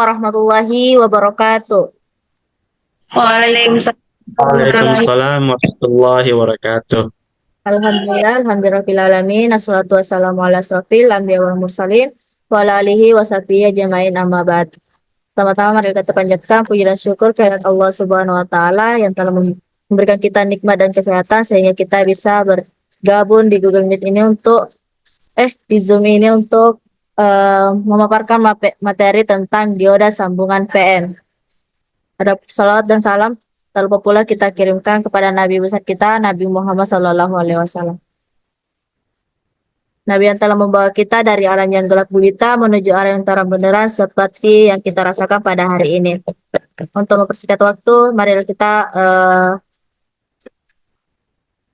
warahmatullahi wabarakatuh. Waalaikumsalam warahmatullahi Waalaikumsalam warahmatullahi wabarakatuh. Alhamdulillahirrahmanirrahim. Assalatu wassalamu ala asrofil anbiya wal mursalin wa ala alihi wa sahbihi ajma'in amma ba'd. Pertama-tama mari kita panjatkan puji dan syukur kehadirat Allah Subhanahu wa taala yang telah memberikan kita nikmat dan kesehatan sehingga kita bisa bergabung di Google Meet ini untuk di Zoom ini untuk memaparkan materi tentang dioda sambungan PN. Ada salawat dan salam tak lupa pula kita kirimkan kepada Nabi besar kita, Nabi Muhammad SAW. Nabi yang telah membawa kita dari alam yang gelap gulita menuju arah yang terang benderang seperti yang kita rasakan pada hari ini. Untuk mempersingkat waktu, mari kita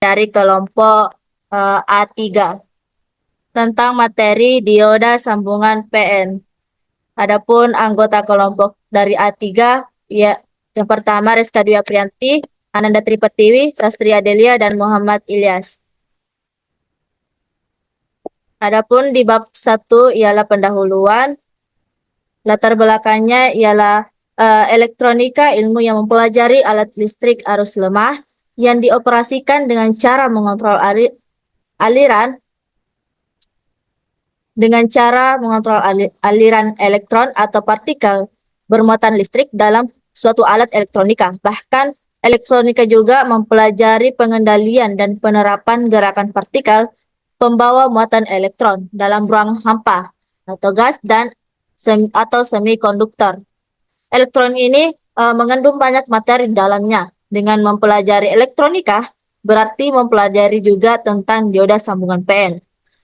dari kelompok A3 tentang materi dioda sambungan PN. Adapun anggota kelompok dari A3 ya, yang pertama Rizka Dwi Aprianti, Ananda Tripertiwi, Sastri Adelia, dan Muhammad Ilyas. Adapun di bab 1 ialah pendahuluan. Latar belakangnya ialah elektronika, ilmu yang mempelajari alat listrik arus lemah yang dioperasikan dengan cara mengontrol aliran elektron atau partikel bermuatan listrik dalam suatu alat elektronika. Bahkan elektronika juga mempelajari pengendalian dan penerapan gerakan partikel pembawa muatan elektron dalam ruang hampa atau gas dan atau semikonduktor. Elektron ini mengandung banyak materi di dalamnya. Dengan mempelajari elektronika berarti mempelajari juga tentang dioda sambungan PN.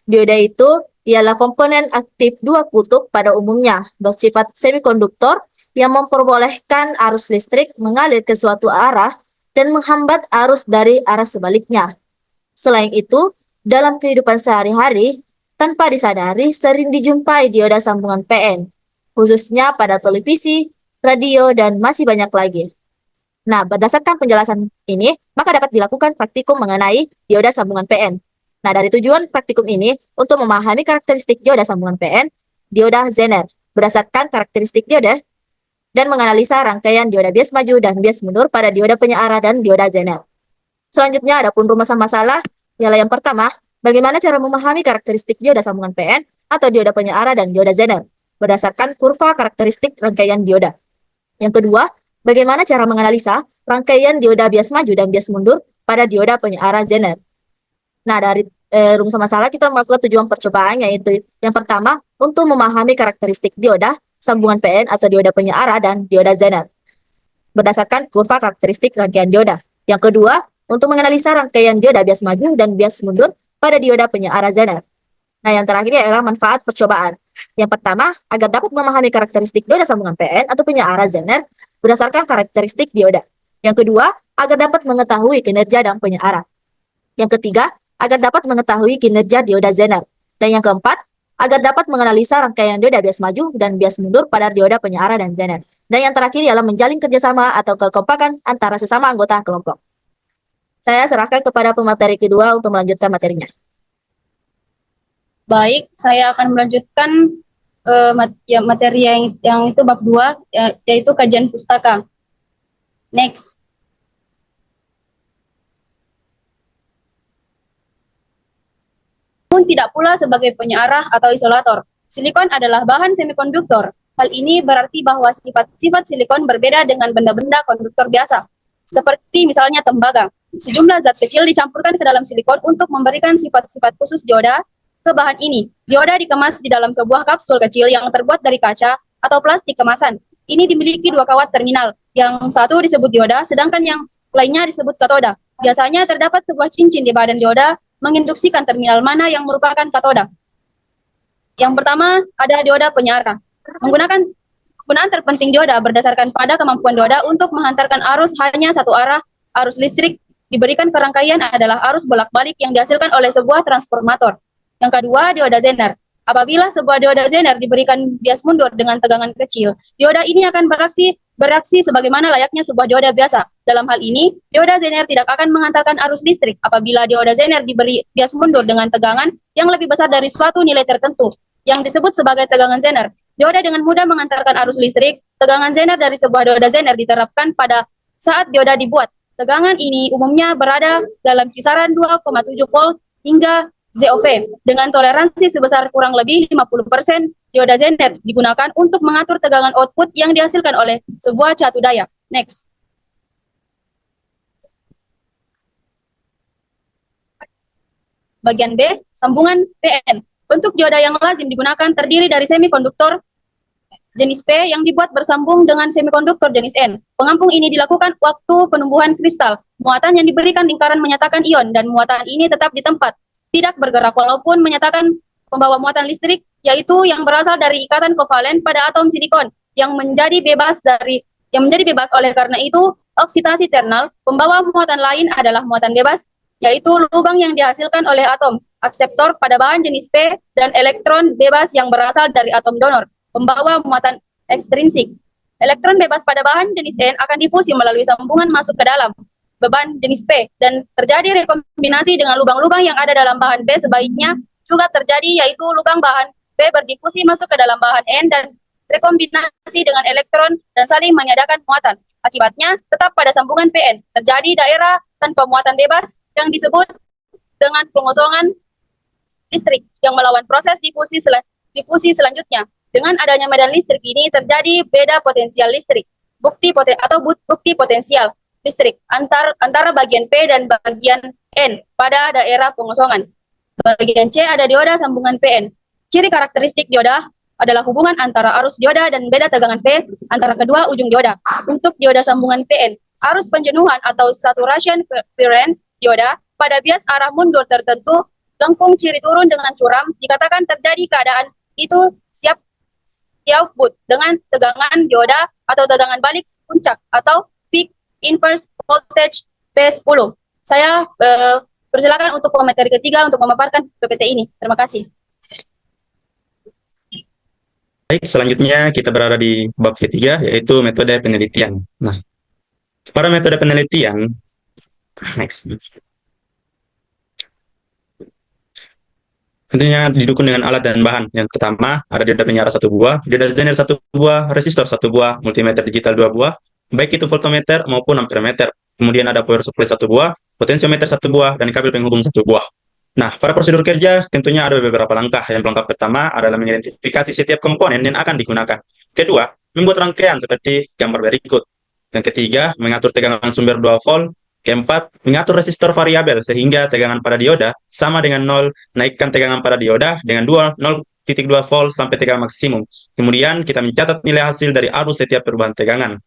Dioda itu ialah komponen aktif dua kutub pada umumnya bersifat semikonduktor yang memperbolehkan arus listrik mengalir ke suatu arah dan menghambat arus dari arah sebaliknya. Selain itu, dalam kehidupan sehari-hari, tanpa disadari sering dijumpai dioda sambungan PN, khususnya pada televisi, radio, dan masih banyak lagi. Nah, berdasarkan penjelasan ini, maka dapat dilakukan praktikum mengenai dioda sambungan PN. Nah, dari tujuan praktikum ini, untuk memahami karakteristik dioda sambungan PN, dioda Zener, berdasarkan karakteristik dioda, dan menganalisa rangkaian dioda bias maju dan bias mundur pada dioda penyearah dan dioda Zener. Selanjutnya, ada pun rumusan masalah, ialah yang pertama, bagaimana cara memahami karakteristik dioda sambungan PN atau dioda penyearah dan dioda Zener, berdasarkan kurva karakteristik rangkaian dioda. Yang kedua, bagaimana cara menganalisa rangkaian dioda bias maju dan bias mundur pada dioda penyearah Zener. Nah, dari rumusan masalah kita melakukan tujuan percobaan, yaitu yang pertama, untuk memahami karakteristik dioda sambungan PN atau dioda penyearah dan dioda Zener berdasarkan kurva karakteristik rangkaian dioda. Yang kedua, untuk menganalisa rangkaian dioda bias maju dan bias mundur pada dioda penyearah Zener. Nah, yang terakhir adalah manfaat percobaan. Yang pertama, agar dapat memahami karakteristik dioda sambungan PN atau penyearah Zener berdasarkan karakteristik dioda. Yang kedua, agar dapat mengetahui kinerja dan penyearah. Yang ketiga, agar dapat mengetahui kinerja dioda Zener. Dan yang keempat, agar dapat menganalisa rangkaian dioda bias maju dan bias mundur pada dioda penyearah dan Zener. Dan yang terakhir ialah menjalin kerjasama atau kekompakan antara sesama anggota kelompok. Saya serahkan kepada pemateri kedua untuk melanjutkan materinya. Baik, saya akan melanjutkan materi yang itu bab 2, yaitu kajian pustaka. Next. Pun tidak pula sebagai penyearah atau isolator. Silikon adalah bahan semikonduktor. Hal ini berarti bahwa sifat-sifat silikon berbeda dengan benda-benda konduktor biasa, seperti misalnya tembaga. Sejumlah zat kecil dicampurkan ke dalam silikon untuk memberikan sifat-sifat khusus dioda ke bahan ini. Dioda dikemas di dalam sebuah kapsul kecil yang terbuat dari kaca atau plastik kemasan. Ini dimiliki dua kawat terminal. Yang satu disebut dioda, sedangkan yang lainnya disebut katoda. Biasanya terdapat sebuah cincin di badan dioda menginduksikan terminal mana yang merupakan katoda. Yang pertama ada dioda penyearah. Penggunaan terpenting dioda berdasarkan pada kemampuan dioda untuk menghantarkan arus hanya satu arah. Arus listrik diberikan ke rangkaian adalah arus bolak-balik yang dihasilkan oleh sebuah transformator. Yang kedua, dioda Zener. Apabila sebuah dioda Zener diberikan bias mundur dengan tegangan kecil, dioda ini akan bereaksi sebagaimana layaknya sebuah dioda biasa. Dalam hal ini, dioda Zener tidak akan menghantarkan arus listrik apabila dioda Zener diberi bias mundur dengan tegangan yang lebih besar dari suatu nilai tertentu, yang disebut sebagai tegangan Zener. Dioda dengan mudah mengantarkan arus listrik. Tegangan Zener dari sebuah dioda Zener diterapkan pada saat dioda dibuat. Tegangan ini umumnya berada dalam kisaran 2,7 volt hingga ZOV. Dengan toleransi sebesar kurang lebih 50%, dioda Zener digunakan untuk mengatur tegangan output yang dihasilkan oleh sebuah catu daya. Next. Bagian B, sambungan PN. Bentuk dioda yang lazim digunakan terdiri dari semikonduktor jenis P yang dibuat bersambung dengan semikonduktor jenis N. Pengampung ini dilakukan waktu penumbuhan kristal. Muatan yang diberikan lingkaran menyatakan ion dan muatan ini tetap di tempat, tidak bergerak walaupun menyatakan pembawa muatan listrik, yaitu yang berasal dari ikatan kovalen pada atom silikon yang menjadi bebas oleh karena itu oksitasi ternal. Pembawa muatan lain adalah muatan bebas, yaitu lubang yang dihasilkan oleh atom akseptor pada bahan jenis P dan elektron bebas yang berasal dari atom donor. Pembawa muatan ekstrinsik. Elektron bebas pada bahan jenis N akan difusi melalui sambungan masuk ke dalam beban jenis P dan terjadi rekombinasi dengan lubang-lubang yang ada dalam bahan P. Sebaiknya juga terjadi, yaitu lubang bahan P berdifusi masuk ke dalam bahan N dan rekombinasi dengan elektron dan saling menyediakan muatan. Akibatnya, tetap pada sambungan PN terjadi daerah tanpa muatan bebas yang disebut dengan pengosongan listrik yang melawan proses difusi selanjutnya. Dengan adanya medan listrik ini terjadi beda potensial listrik, bukti potensial listrik antara bagian P dan bagian N pada daerah pengosongan. Bagian C ada dioda sambungan PN. Ciri karakteristik dioda adalah hubungan antara arus dioda dan beda tegangan P antara kedua ujung dioda. Untuk dioda sambungan PN, arus penjenuhan atau saturation current dioda pada bias arah mundur tertentu lengkung ciri turun dengan curam dikatakan terjadi keadaan itu siap output dengan tegangan dioda atau tegangan balik puncak atau peak inverse voltage P10. Saya persilakan untuk pemateri ketiga untuk memaparkan PPT ini. Terima kasih. Baik, selanjutnya kita berada di bab ketiga, yaitu metode penelitian. Nah, pada metode penelitian, next. Tentunya didukung dengan alat dan bahan. Yang pertama, ada dioda penyiar 1 buah, dioda Zener 1 buah, resistor 1 buah, multimeter digital 2 buah, baik itu voltmeter maupun ampermeter. Kemudian ada power supply 1 buah, potensiometer 1 buah, dan kabel penghubung 1 buah. Nah, pada prosedur kerja tentunya ada beberapa langkah. Yang langkah pertama adalah mengidentifikasi setiap komponen yang akan digunakan. Kedua, membuat rangkaian seperti gambar berikut. Yang ketiga, mengatur tegangan sumber 2 volt. Keempat, mengatur resistor variabel sehingga tegangan pada dioda sama dengan 0, naikkan tegangan pada dioda dengan 0,2 volt sampai tegangan maksimum. Kemudian kita mencatat nilai hasil dari arus setiap perubahan tegangan.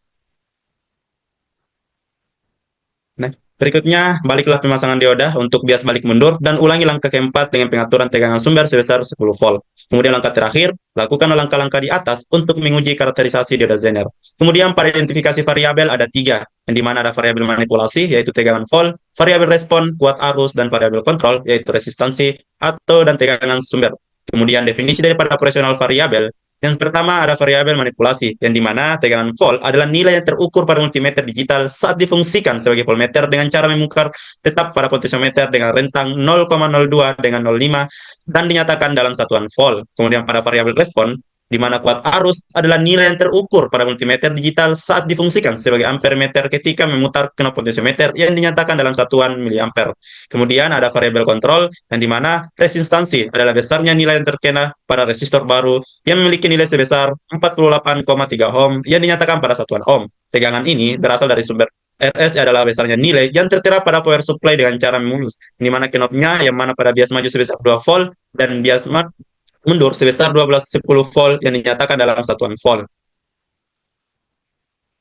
Nah, berikutnya, baliklah pemasangan dioda untuk bias balik mundur dan ulangi langkah keempat dengan pengaturan tegangan sumber sebesar 10 volt. Kemudian langkah terakhir, lakukan langkah-langkah di atas untuk menguji karakterisasi dioda Zener. Kemudian pada identifikasi variabel ada 3, yang dimana ada variabel manipulasi, yaitu tegangan volt, variabel respon, kuat arus, dan variabel kontrol, yaitu resistansi atau dan tegangan sumber. Kemudian definisi daripada operasional variabel. Yang pertama ada variabel manipulasi, yang dimana tegangan volt adalah nilai yang terukur pada multimeter digital saat difungsikan sebagai voltmeter dengan cara memukar tetap pada potensiometer dengan rentang 0,02 dengan 0,5 dan dinyatakan dalam satuan volt. Kemudian pada variabel respon, di mana kuat arus adalah nilai yang terukur pada multimeter digital saat difungsikan sebagai ampermeter ketika memutar knob potensiometer yang dinyatakan dalam satuan miliampere. Kemudian ada variabel kontrol, yang dimana resistansi adalah besarnya nilai yang terkena pada resistor baru yang memiliki nilai sebesar 48,3 ohm yang dinyatakan pada satuan ohm. Tegangan ini berasal dari sumber RS adalah besarnya nilai yang tertera pada power supply dengan cara memulus, di mana knobnya yang mana pada bias maju sebesar 2 volt dan bias mundur sebesar 1210 volt yang dinyatakan dalam satuan volt.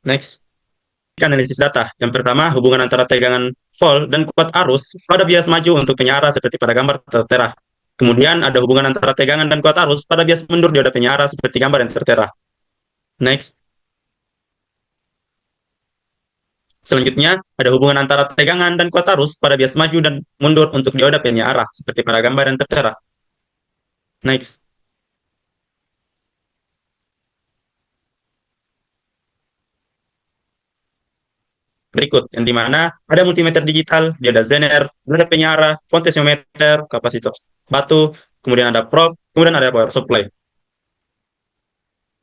Next. Analisis data. Yang pertama, hubungan antara tegangan volt dan kuat arus pada bias maju untuk penyara seperti pada gambar tertera. Kemudian ada hubungan antara tegangan dan kuat arus pada bias mundur dioda penyara seperti gambar yang tertera. Next. Selanjutnya, ada hubungan antara tegangan dan kuat arus pada bias maju dan mundur untuk dioda penyara seperti pada gambar yang tertera. Next. Berikut, yang dimana ada multimeter digital, dioda Zener, dioda penyara, potensiometer, kapasitor batu, kemudian ada probe, kemudian ada power supply.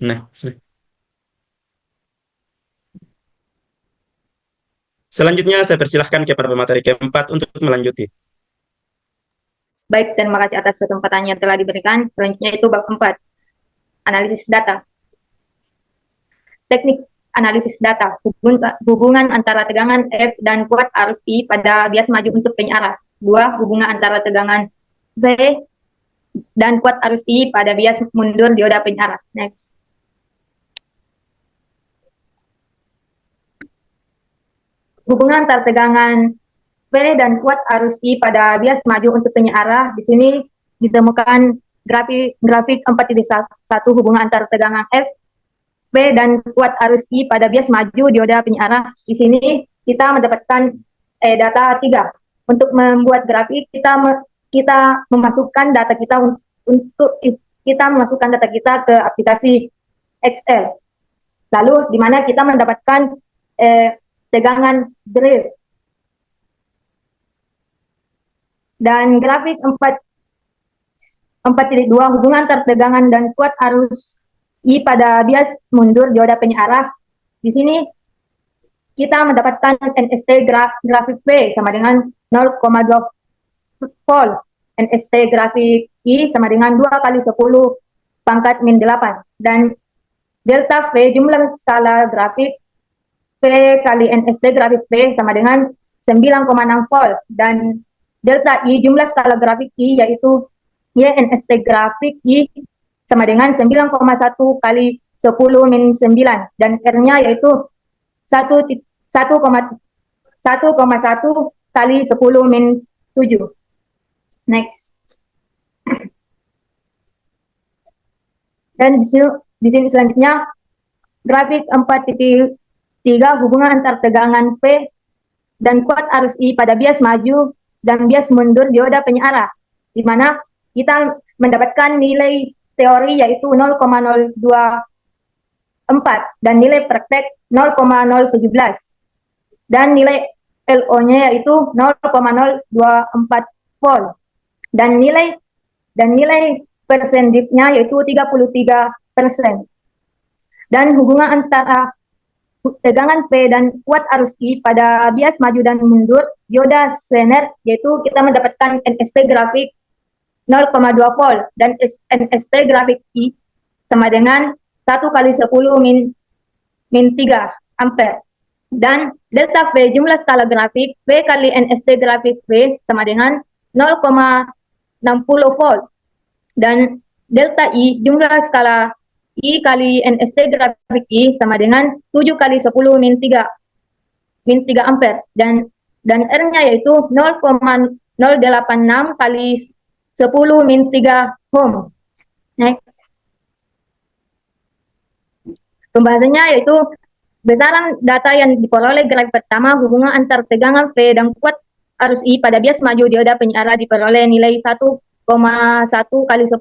Nah, selanjutnya saya persilahkan kepada pemateri keempat untuk melanjuti. Baik, terima kasih atas kesempatannya telah diberikan. Selanjutnya itu bab 4, analisis data. Teknik analisis data, hubungan antara tegangan F dan kuat arus I pada bias maju untuk penyarah. 2. Hubungan antara tegangan V dan kuat arus I pada bias mundur dioda penyarah. Next. Hubungan antara tegangan V dan kuat arus I pada bias maju untuk penyarah. Di sini ditemukan grafik 4.1 hubungan antara tegangan F, V dan kuat arus I pada bias maju dioda penyarah. Di sini kita mendapatkan data 3. Untuk membuat grafik kita memasukkan data kita ke aplikasi Excel. Lalu di mana kita mendapatkan tegangan drive. Dan grafik 4.2 hubungan antara tegangan dan kuat arus I pada bias mundur dioda penyarah. Di sini kita mendapatkan NST grafik V sama dengan 0,2 volt. NST grafik I sama dengan 2 kali 10 pangkat min 8. Dan delta V jumlah skala grafik V kali NST grafik V sama dengan 9,6 volt. Dan delta I jumlah skala grafik I yaitu YNST grafik I sama dengan 9,1 kali 10 min 9. Dan R-nya yaitu 1,1 kali 10 min 7. Next. Dan di sini selanjutnya grafik 4.3 hubungan antar tegangan P dan kuat arus I pada bias maju dan bias mundur dioda penyarah, di mana kita mendapatkan nilai teori yaitu 0,024 dan nilai praktek 0,017 dan nilai LO-nya yaitu 0,024 volt dan nilai persentifnya yaitu 33%. Dan hubungan antara tegangan P dan kuat arus I pada bias maju dan mundur dioda Zener yaitu kita mendapatkan NST grafik 0,2 volt dan NST grafik I sama dengan 1 kali 10 min 3 ampere. Dan delta V jumlah skala grafik V kali NST grafik V sama dengan 0,60 volt. Dan delta I jumlah skala I kali NST grafik I sama dengan 7 kali 10 min 3 ampere. Dan R-nya yaitu 0,086 kali 10 min 3 ohm. Next. Pembahasannya yaitu besaran data yang diperoleh grafik pertama, hubungan antar tegangan V dan kuat arus I pada bias maju dioda penyarah diperoleh nilai 1,1 kali 10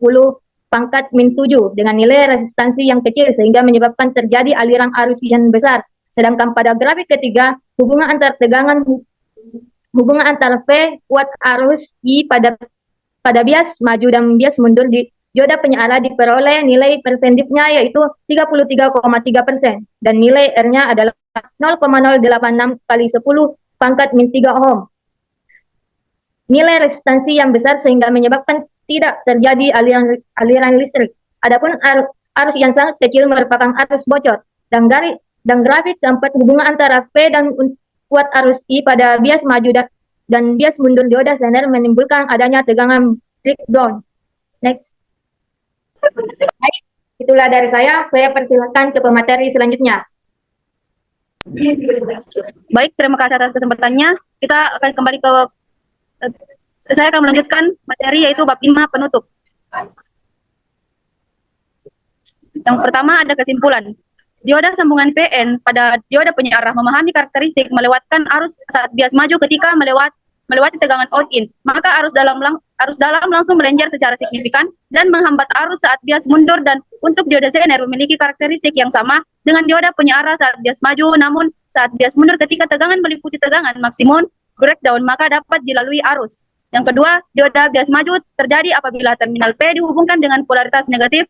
pangkat min 7 dengan nilai resistansi yang kecil sehingga menyebabkan terjadi aliran arus yang besar. Sedangkan pada grafik ketiga, hubungan antar V kuat arus I pada bias maju dan bias mundur di dioda penyarah diperoleh nilai persentifnya yaitu 33,3% dan nilai R-nya adalah 0,086 kali 10 pangkat min 3 ohm. Nilai resistansi yang besar sehingga menyebabkan tidak terjadi aliran listrik. Adapun arus yang sangat kecil merupakan arus bocor. Dan grafik keempat, hubungan antara V dan kuat arus I pada bias maju dan bias mundur dioda Zener menimbulkan adanya tegangan breakdown. Next. Baik, itulah dari saya. Saya persilakan ke pemateri selanjutnya. Baik, terima kasih atas kesempatannya. Kita akan kembali ke saya akan melanjutkan materi yaitu bab 5 penutup. Yang pertama ada kesimpulan. Dioda sambungan PN pada dioda penyarah memahami karakteristik melewatkan arus saat bias maju ketika melewati tegangan out-in, maka arus dalam langsung melenjar secara signifikan dan menghambat arus saat bias mundur. Dan untuk dioda Zener memiliki karakteristik yang sama dengan dioda penyarah saat bias maju, namun saat bias mundur ketika tegangan meliputi tegangan maksimum breakdown maka dapat dilalui arus. Yang kedua, dioda bias maju terjadi apabila terminal P dihubungkan dengan polaritas negatif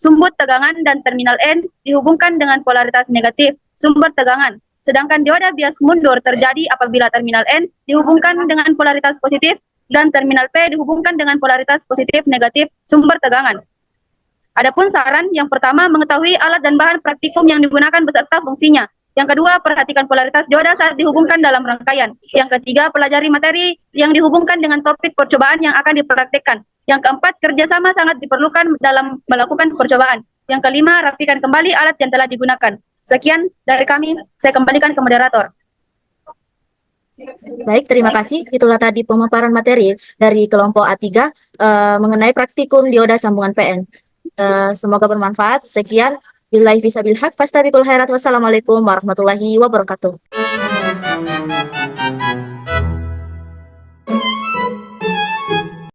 sumber tegangan dan terminal N dihubungkan dengan polaritas negatif sumber tegangan. Sedangkan dioda bias mundur terjadi apabila terminal N dihubungkan dengan polaritas positif dan terminal P dihubungkan dengan polaritas positif negatif sumber tegangan. Adapun saran yang pertama, mengetahui alat dan bahan praktikum yang digunakan beserta fungsinya. Yang kedua, perhatikan polaritas dioda saat dihubungkan dalam rangkaian. Yang ketiga, pelajari materi yang dihubungkan dengan topik percobaan yang akan dipraktikkan. Yang keempat, kerjasama sangat diperlukan dalam melakukan percobaan. Yang kelima, rapikan kembali alat yang telah digunakan. Sekian dari kami, saya kembalikan ke moderator. Baik, terima kasih. Itulah tadi pemaparan materi dari kelompok A3 mengenai praktikum dioda sambungan PN. Semoga bermanfaat. Sekian. Billahi fisabil haq, fastabiqul khairat. Wassalamualaikum warahmatullahi wabarakatuh.